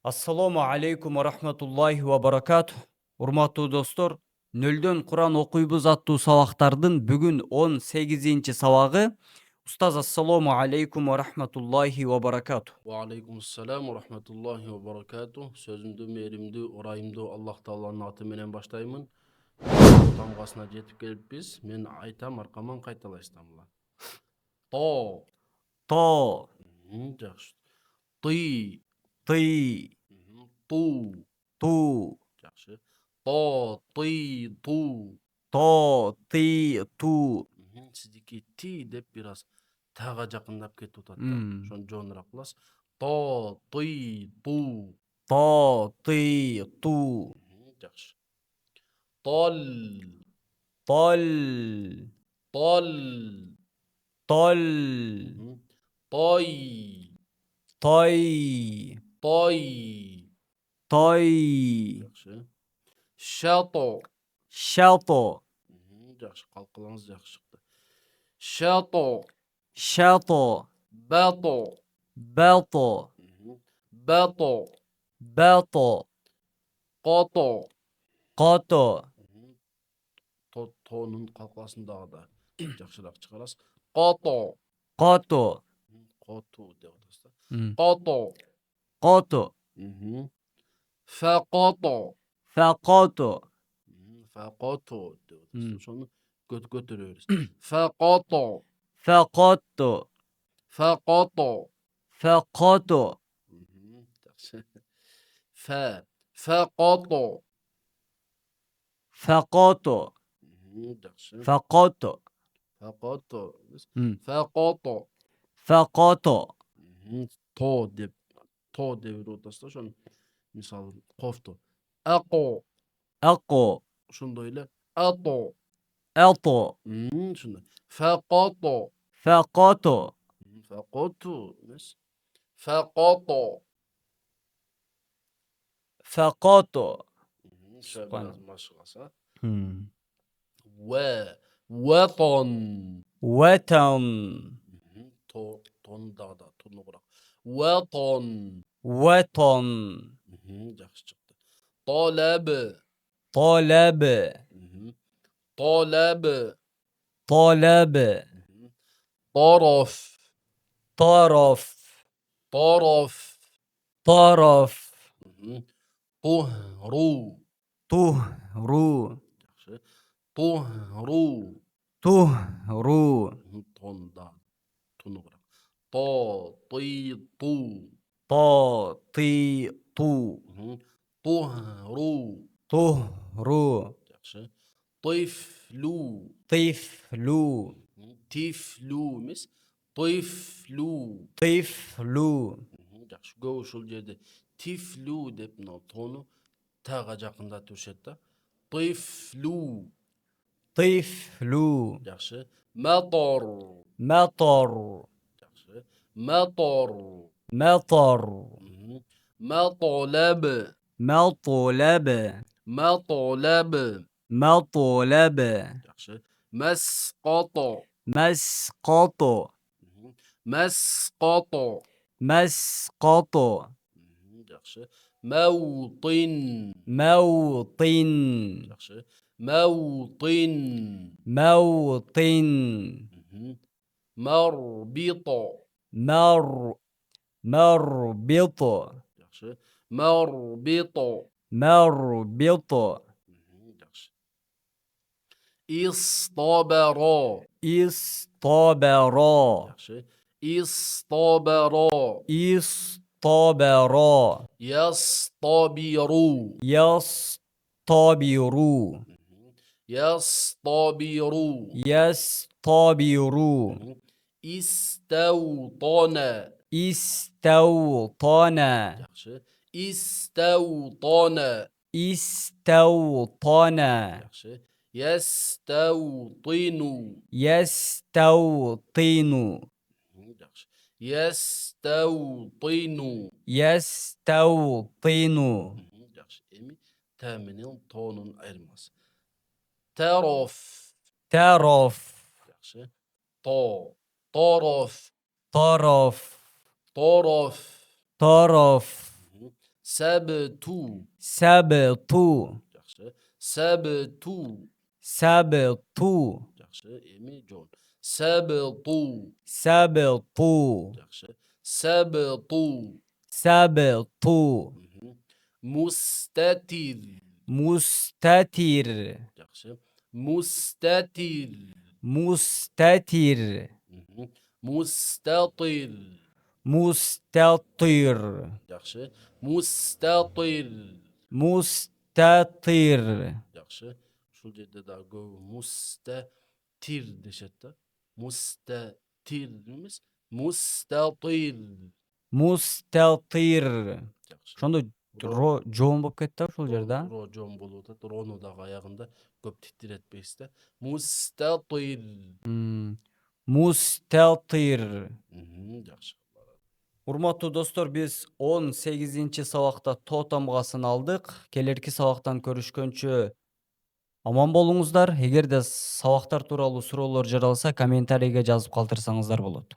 Ассаламу алейкум ва рахматуллахи ва баракатух. Урматтуу достор, нөлдөн Куран окуйбуз аттуу сабактардын бүгүн 18-ci сабагы. Устаз, ассаламу алейкум ва рахматуллахи ва баракатух. Wa alaikumussalam wa rahmatullahi wa barakatuh. Sözümdü, merimdi, orayımdı Allah Taala'nın atı menen başlayımın. Tamgasına жетip келип biz. Men aytam arkaman kaytalaystanlar. To. То, Жақсы. Ты. ты, Ту. ту, Жақсы. To, ты, ту. то, ты, ту. Сиздики ти деп biraz тага жакындап кетип атат да. Ошону жоонураак кыласыз. To, ты, ту. То, ты, ту. Жақсы. Тол. Толь, Тол. толь, Той. той, Той. той. Жақсы. Шато. Шато, Жақсы, қалқылаңыз жақсы шықты. Шато. шато, Бато. бето, Бато. бето, Қото. қото, Тонын қалқасындағы да жақсырақ шығарасыз. Қото. қото, Қоту деп отырсыз да. Қото. қото, Фақото. фақото, Фақото деп отырсыз. Соны көтере бересіз. Фақото. фақото, Фақото. фақото, Жақсы. Фақото. фақото, Жақсы. фақото, Фақото. Фақото. фақото. То деп беріп отырсыз да, ошону мисалы кофту. Ако. ақо, Ошондой эле ато. ато, Ушундай. Фақото. фақото, Фақоту эмес. Фақото. фақото. Biraz машыгаса. Ватон. Ватан, Тону дагы да тунугураак. Ватон. ватан, Жакшы чыкты. Талаб. طلب, طلب. طلب, طرف. طرف, طرف. طرف. طهر. طهر, طهر. طهر. Tonda tunugura. To, ty, tu. طاطيط, طهر. طهر. Yaxşı. Tiflu. طفل, Tiflu mis. Tiflu. طفل. Yaxşı. Көп ушул жерде tiflu деп мына тону тага жакындатып өшөт да. Tiflu. طفل. Yaxşı. Mator. مطر, Yaxşı. Mator. مطر. Matlab. مطلب, Matlab. مطلب. Yaxşı. Masqato. مسقط, Masqato. مسقط. Yaxşı. Mawtin. موطن, Yaxşı. Mawtin. موطن. Marbito. مربط, Yaxşı. Marbito. مربط. Yaxşı. İstabara. اصطبر, Yaxşı. İstabara. اصطبر. Yastabiru. يصطبر, Yastabiru. يصطبر. İstevtana. استوطن, Yaxşı. İstevtana. استوطن. Yaxşı. Yestevtinu. يستوطن, Yaxşı. Yestevtinu. يستوطن. Yaxşı. Emi təminin tonun ayırması. Taraf. طرف, Yaxşı. To. Taraf. طرف, Taraf. طرف. Sabtu. Sabtu. Yaxşı. Sabtu. Sabtu. Yaxşı. Emi jon. Sabtu. Sabtu. Yaxşı. Sabtu. Sabtu. Mhm. Mustatir. Mustatir. Yaxşı. Mustatir. Mustatir. Mhm. Mustatir. Mustatir. Yaxşı. Mustatir. Mustatir. Yaxşı. Şul yerde da go mustatir deşet da. Mustatir demiş. Mustatir. Mustatir. Yaxşı. Ошондо ро жоон болуп кетти да ушул жерде. Ро жон болуп атат. Рону дагы аягында көп титтир этпейсиз да. Mustatir. Mustatir. Yaxşı. Урматтуу достор, биз 18-ci сабакта то тамгасын алдык. Келерки сабактан көрүшкөнчө аман болуңуздар. Эгерде сабактар тууралуу суроолор жаралса, комментарийге жазып калтырсаңыздар болот.